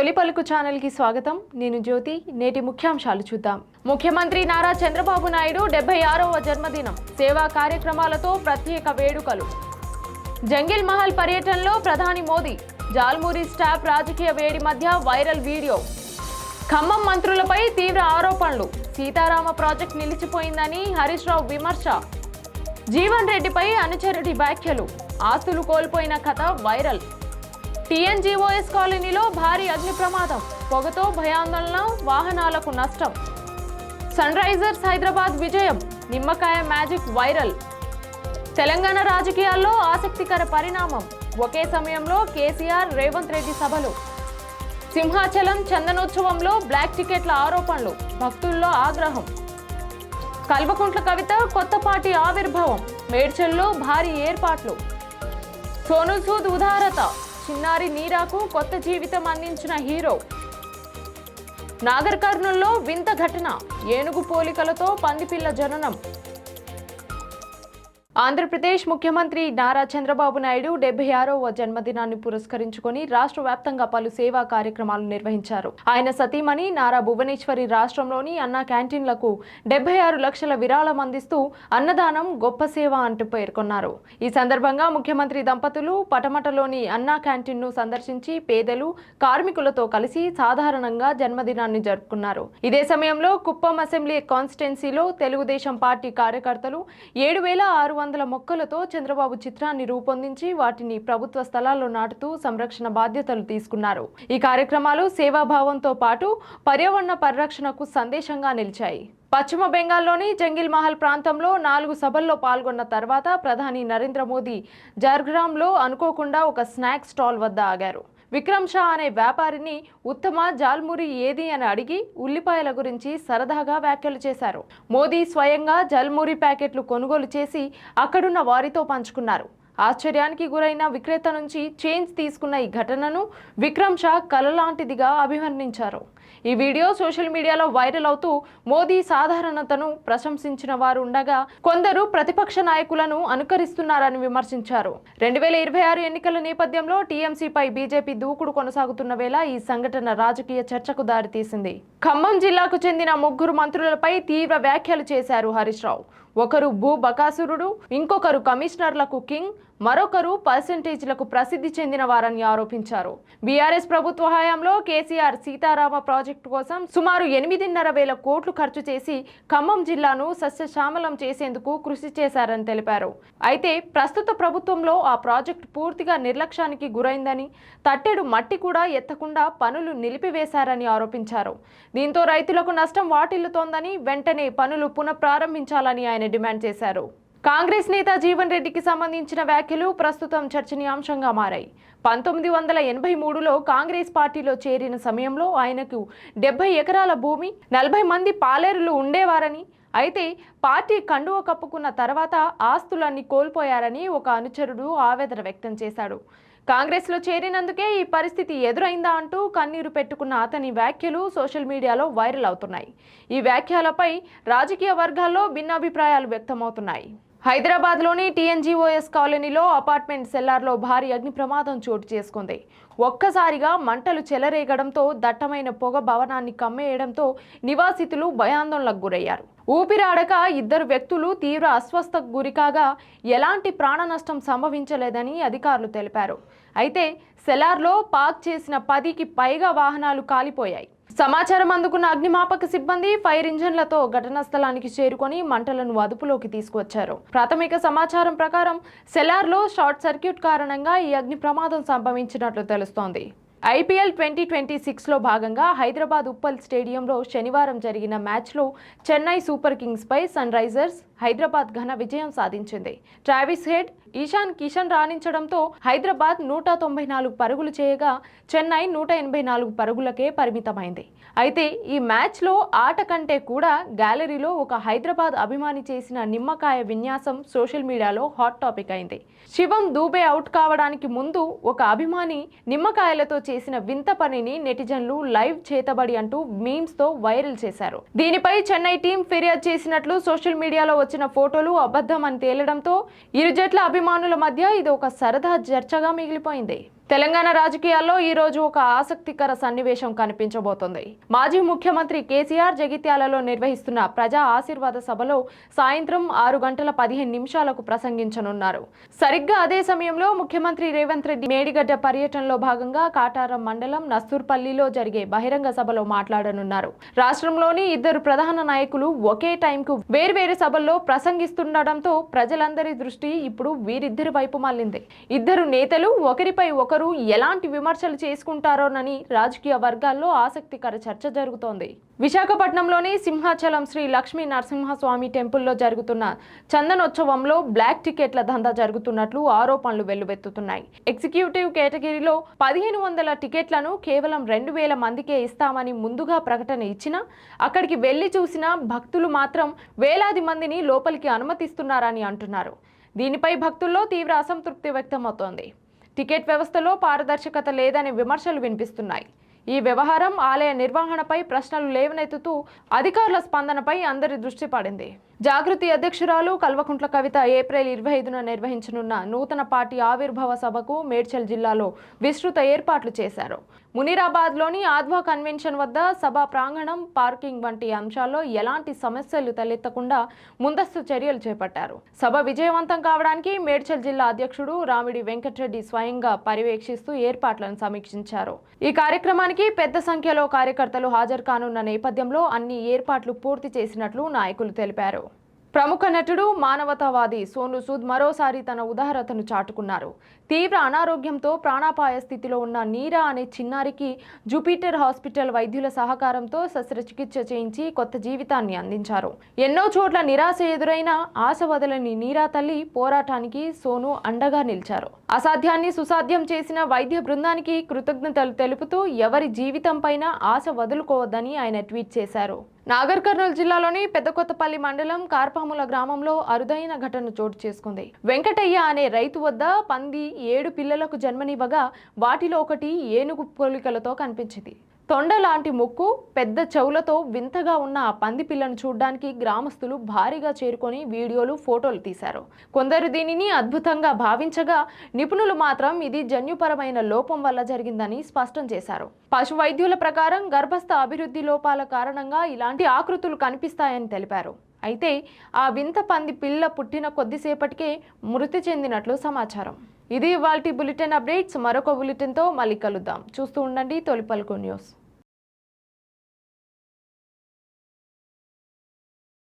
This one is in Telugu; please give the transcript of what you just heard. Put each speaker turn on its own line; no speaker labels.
తొలి పలుకు ఛానల్ కి స్వాగతం. నేను జ్యోతి. నేటి ముఖ్యాంశాలు చూద్దాం. ముఖ్యమంత్రి నారా చంద్రబాబు నాయుడు 76వ జన్మదినం, సేవా కార్యక్రమాలతో ప్రత్యేక వేడుకలు. జంగిల్ మహల్ పర్యటనలో ప్రధాని మోదీ, జాల్మూరి స్టాఫ్ రాజకీయ వేడి మధ్య వైరల్ వీడియో. ఖమ్మం మంత్రులపై తీవ్ర ఆరోపణలు, సీతారామ ప్రాజెక్ట్ నిలిచిపోయిందని హరీష్ రావు విమర్శ. జీవన్ రెడ్డిపై అనుచరుడి వ్యాఖ్యలు, ఆస్తులు కోల్పోయిన కథ వైరల్. టీఎన్జీఓఎస్ కాలనీలో భారీ అగ్ని ప్రమాదం, పొగతో భయాందోళన, వాహనాలకు నష్టం. సన్ రైజర్స్ హైదరాబాద్ విజయం, నిమ్మకాయ మ్యాజిక్ వైరల్. తెలంగాణ రాజకీయాల్లో ఆసక్తికర పరిణామం, ఒకే సమయంలో కేసీఆర్, రేవంత్ రెడ్డి సభలు. సింహాచలం చందనోత్సవంలో బ్లాక్ టికెట్ల ఆరోపణలు, భక్తుల్లో ఆగ్రహం. కల్వకుంట్ల కవిత కొత్త పార్టీ ఆవిర్భావం, మేడ్చల్లో భారీ ఏర్పాట్లు. సోనూ సూద్ ఉదారత, చిన్నారి నీరాకు కొత్త జీవితం అందించిన హీరో. నాగర్ కర్నూల్లో వింత ఘటన, ఏనుగు పోలికలతో పందిపిల్ల జననం. ఆంధ్రప్రదేశ్ ముఖ్యమంత్రి నారా చంద్రబాబు నాయుడు 76వ జన్మదినాన్ని పురస్కరించుకొని రాష్ట్ర వ్యాప్తంగా పలు సేవా కార్యక్రమాలు నిర్వహించారు. ఆయన సతీమణి నారా భువనేశ్వరి రాష్ట్రంలోని అన్నా క్యాంటీన్లకు 76 లక్షల విరాళం అందిస్తూ అన్నదానం గొప్ప సేవ అంటూ పేర్కొన్నారు. ఈ సందర్భంగా ముఖ్యమంత్రి దంపతులు పటమటలోని అన్నా క్యాంటీన్ను సందర్శించి పేదలు, కార్మికులతో కలిసి సాధారణంగా జన్మదినాన్ని జరుపుకున్నారు. ఇదే సమయంలో కుప్పం అసెంబ్లీ కాన్స్టిట్యున్సీలో తెలుగుదేశం పార్టీ కార్యకర్తలు 7,600 మొక్కలతో చంద్రబాబు చిత్రాన్ని రూపొందించి వాటిని ప్రభుత్వ స్థలాల్లో నాటుతూ సంరక్షణ బాధ్యతలు తీసుకున్నారు. ఈ కార్యక్రమాలు సేవాభావంతో పాటు పర్యావరణ పరిరక్షణకు సందేశంగా నిలిచాయి. పశ్చిమ బెంగాల్లోని జంగిల్ మహల్ ప్రాంతంలో 4 సభల్లో పాల్గొన్న తర్వాత ప్రధాని నరేంద్ర మోదీ జార్గ్రామ్లో అనుకోకుండా ఒక స్నాక్ స్టాల్ వద్ద ఆగారు. విక్రమ్ షా అనే వ్యాపారిని ఉత్తమ జాల్మురి ఏది అని అడిగి ఉల్లిపాయల గురించి సరదాగా వ్యాఖ్యలు చేశారు. మోదీ స్వయంగా జాల్మురి ప్యాకెట్లు కొనుగోలు చేసి అక్కడున్న వారితో పంచుకున్నారు. ఆశ్చర్యానికి గురైన విక్రేత నుంచి చేంజ్ తీసుకున్న ఈ ఘటనను విక్రమ్ షా కలలాంటిదిగా అభివర్ణించారు. ఈ వీడియో సోషల్ మీడియాలో వైరల్ అవుతూ మోదీ సాధారణతను ప్రశంసించిన వారు ఉండగా కొందరు ప్రతిపక్ష నాయకులను అనుకరిస్తున్నారని విమర్శించారు. 2026 ఎన్నికల నేపథ్యంలో టీఎంసీపై బీజేపీ దూకుడు కొనసాగుతున్న వేళ ఈ సంఘటన రాజకీయ చర్చకు దారితీసింది. ఖమ్మం జిల్లాకు చెందిన 3 మంత్రులపై తీవ్ర వ్యాఖ్యలు చేశారు హరీష్ రావు. ఒకరు భూ బకాసురుడు, ఇంకొకరు కమిషనర్లకు కింగ్, మరొకరు పర్సెంటేజ్లకు ప్రసిద్ధి చెందిన వారని ఆరోపించారు. బీఆర్ఎస్ ప్రభుత్వ హయాంలో కేసీఆర్ సీతారామ ప్రాజెక్టు కోసం సుమారు 8,500 కోట్లు ఖర్చు చేసి ఖమ్మం జిల్లాను సస్యశ్యామలం చేసేందుకు కృషి చేశారని తెలిపారు. అయితే ప్రస్తుత ప్రభుత్వంలో ఆ ప్రాజెక్టు పూర్తిగా నిర్లక్ష్యానికి గురైందని, తట్టెడు మట్టి కూడా ఎత్తకుండా పనులు నిలిపివేశారని ఆరోపించారు. దీంతో రైతులకు నష్టం వాటిల్లుతోందని, వెంటనే పనులు పునఃప్రారంభించాలని ఆయన డిమాండ్ చేశారు. కాంగ్రెస్ నేత జీవన్ రెడ్డికి సంబంధించిన వ్యాఖ్యలు ప్రస్తుతం చర్చనీయాంశంగా మారాయి. 1983లో కాంగ్రెస్ పార్టీలో చేరిన సమయంలో ఆయనకు 70 ఎకరాల భూమి, 40 మంది పాలేరులు ఉండేవారని, అయితే పార్టీ కండువ కప్పుకున్న తర్వాత ఆస్తులన్నీ కోల్పోయారని ఒక అనుచరుడు ఆవేదన వ్యక్తం చేశాడు. కాంగ్రెస్లో చేరినందుకే ఈ పరిస్థితి ఎదురైందా అంటూ కన్నీరు పెట్టుకున్న అతని వ్యాఖ్యలు సోషల్ మీడియాలో వైరల్ అవుతున్నాయి. ఈ వ్యాఖ్యలపై రాజకీయ వర్గాల్లో భిన్నాభిప్రాయాలు వ్యక్తమవుతున్నాయి. హైదరాబాద్లోని టీఎన్జీఓఎస్ కాలనీలో అపార్ట్మెంట్ సెల్లార్లో భారీ అగ్ని ప్రమాదం చోటు చేసుకుంది. ఒక్కసారిగా మంటలు చెలరేగడంతో దట్టమైన పొగ భవనాన్ని కమ్మేయడంతో నివాసితులు భయాందోళనకు గురయ్యారు. ఊపిరాడక 2 వ్యక్తులు తీవ్ర అస్వస్థకు గురికాగా ఎలాంటి ప్రాణ నష్టం సంభవించలేదని అధికారులు తెలిపారు. అయితే సెల్లార్లో పార్క్ చేసిన 10కి పైగా వాహనాలు కాలిపోయాయి. సమాచారం అందుకున్న అగ్నిమాపక సిబ్బంది ఫైర్ ఇంజన్లతో ఘటనా స్థలానికి చేరుకొని మంటలను అదుపులోకి తీసుకువచ్చారు. ప్రాథమిక సమాచారం ప్రకారం సెల్లార్లో షార్ట్ సర్క్యూట్ కారణంగా ఈ అగ్ని ప్రమాదం సంభవించినట్లు తెలుస్తోంది. ఐపీఎల్ 2026లో భాగంగా హైదరాబాద్ ఉప్పల్ స్టేడియంలో శనివారం జరిగిన మ్యాచ్లో చెన్నై సూపర్ కింగ్స్ పై సన్ రైజర్స్ హైదరాబాద్ ఘన విజయం సాధించింది. ట్రావిస్ హెడ్, ఇషాన్ కిషన్ రాణించడంతో హైదరాబాద్ 194 పరుగులు చేయగా చెన్నై 184 పరుగులకే పరిమితమైంది. అయితే ఈ మ్యాచ్లో ఆట కంటే కూడా గ్యాలరీలో ఒక హైదరాబాద్ అభిమాని చేసిన నిమ్మకాయ విన్యాసం సోషల్ మీడియాలో హాట్ టాపిక్ అయింది. శివం దూబే అవుట్ కావడానికి ముందు ఒక అభిమాని నిమ్మకాయలతో చేసిన వింత పనిని నెటిజన్లు లైవ్ చేతబడి అంటూ మీమ్స్ తో వైరల్ చేశారు. దీనిపై చెన్నై టీం ఫిర్యాదు చేసినట్లు సోషల్ మీడియాలో వచ్చిన ఫోటోలు అబద్ధం అని తేలడంతో ఇరు జట్ల అభిమానుల మధ్య ఇది ఒక సరదా చర్చగా మిగిలిపోయింది. తెలంగాణ రాజకీయాల్లో ఈ రోజు ఒక ఆసక్తికర సన్నివేశం కనిపించబోతోంది. మాజీ ముఖ్యమంత్రి కేసీఆర్ జగిత్యాలలో నిర్వహిస్తున్న ప్రజా ఆశీర్వాద సభలో సాయంత్రం 6:15 ప్రసంగించనున్నారు. సరిగ్గా అదే సమయంలో ముఖ్యమంత్రి రేవంత్ రెడ్డి మేడిగడ్డ పర్యటనలో భాగంగా కాటారం మండలం నస్తూర్పల్లిలో జరిగే బహిరంగ సభలో మాట్లాడనున్నారు. రాష్ట్రంలోని ఇద్దరు ప్రధాన నాయకులు ఒకే టైంకు వేర్వేరు సభల్లో ప్రసంగిస్తుండటంతో ప్రజలందరి దృష్టి ఇప్పుడు వీరిద్దరి వైపు మళ్లింది. ఇద్దరు నేతలు ఒకరిపై ఒకరు ఎలాంటి విమర్శలు చేసుకుంటారోనని రాజకీయ వర్గాల్లో ఆసక్తికర చర్చ జరుగుతోంది. విశాఖపట్నంలోని సింహాచలం శ్రీ లక్ష్మీ నరసింహస్వామి టెంపుల్లో జరుగుతున్న చందనోత్సవంలో బ్లాక్ టికెట్ల దందా జరుగుతున్నట్లు ఆరోపణలు వెల్లువెత్తుతున్నాయి. ఎగ్జిక్యూటివ్ కేటగిరీలో 1500 టికెట్లను కేవలం 2000 మందికే ఇస్తామని ముందుగా ప్రకటన ఇచ్చినా అక్కడికి వెళ్లి చూసిన భక్తులు మాత్రం వేలాది మందిని లోపలికి అనుమతిస్తున్నారని అంటున్నారు. దీనిపై భక్తుల్లో తీవ్ర అసంతృప్తి వ్యక్తమవుతోంది. టికెట్ వ్యవస్థలో పారదర్శకత లేదనే విమర్శలు వినిపిస్తున్నాయి. ఈ వ్యవహారం ఆలయ నిర్వహణపై ప్రశ్నలు లేవనెత్తుతూ అధికారుల స్పందనపై అందరి దృష్టి పడింది. జాగృతి అధ్యక్షురాలు కల్వకుంట్ల కవిత ఏప్రిల్ 25న నిర్వహించనున్న నూతన పార్టీ ఆవిర్భావ సభకు మేడ్చల్ జిల్లాలో విస్తృత ఏర్పాట్లు చేశారు. మునీరాబాద్లోని ఆద్వా కన్వెన్షన్ వద్ద సభా ప్రాంగణం, పార్కింగ్ వంటి అంశాల్లో ఎలాంటి సమస్యలు తలెత్తకుండా ముందస్తు చర్యలు చేపట్టారు. సభ విజయవంతం కావడానికి మేడ్చల్ జిల్లా అధ్యక్షుడు రామిడి వెంకటరెడ్డి స్వయంగా పర్యవేక్షిస్తూ ఏర్పాట్లను సమీక్షించారు. ఈ కార్యక్రమానికి పెద్ద సంఖ్యలో కార్యకర్తలు హాజరు కానున్న నేపథ్యంలో అన్ని ఏర్పాట్లు పూర్తి చేసినట్లు నాయకులు తెలిపారు. ప్రముఖ నటుడు, మానవతావాది సోనూ సూద్ మరోసారి తన ఉదారతను చాటుకున్నారు. తీవ్ర అనారోగ్యంతో ప్రాణాపాయ స్థితిలో ఉన్న నీరా అనే చిన్నారికి జూపిటర్ హాస్పిటల్ వైద్యుల సహకారంతో శస్త్రచికిత్స చేయించి కొత్త జీవితాన్ని అందించారు. ఎన్నో చోట్ల నిరాశ ఎదురైనా ఆశ వదలని నీరా తల్లి పోరాటానికి సోనూ అండగా నిలిచారు. అసాధ్యాన్ని సుసాధ్యం చేసిన వైద్య బృందానికి కృతజ్ఞతలు తెలుపుతూ ఎవరి జీవితం పైన ఆశ వదులుకోవద్దని ఆయన ట్వీట్ చేశారు. నాగర్ కర్నూలు జిల్లాలోని పెద్దకొత్తపల్లి మండలం కార్పాముల గ్రామంలో అరుదైన ఘటన చోటు చేసుకుంది. వెంకటయ్య అనే రైతు వద్ద పంది 7 పిల్లలకు జన్మనివ్వగా వాటిలో ఒకటి ఏనుగు పోలికలతో కనిపించింది. తొండ లాంటి ముక్కు, పెద్ద చెవులతో వింతగా ఉన్న ఆ పంది పిల్లను చూడడానికి గ్రామస్తులు భారీగా చేరుకొని వీడియోలు, ఫోటోలు తీశారు. కొందరు దీనిని అద్భుతంగా భావించగా, నిపుణులు మాత్రం ఇది జన్యుపరమైన లోపం వల్ల జరిగిందని స్పష్టం చేశారు. పశు వైద్యుల ప్రకారం గర్భస్థ అభివృద్ధి లోపాల కారణంగా ఇలాంటి ఆకృతులు కనిపిస్తాయని తెలిపారు. అయితే ఆ వింత పంది పిల్ల పుట్టిన కొద్దిసేపటికే మృతి చెందినట్లు సమాచారం. ఇది ఇవాల్టి బులెటిన్ అప్డేట్స్. మరొక బులెటిన్తో మళ్ళీ కలుద్దాం. చూస్తూ ఉండండి తొలి పలుకు న్యూస్.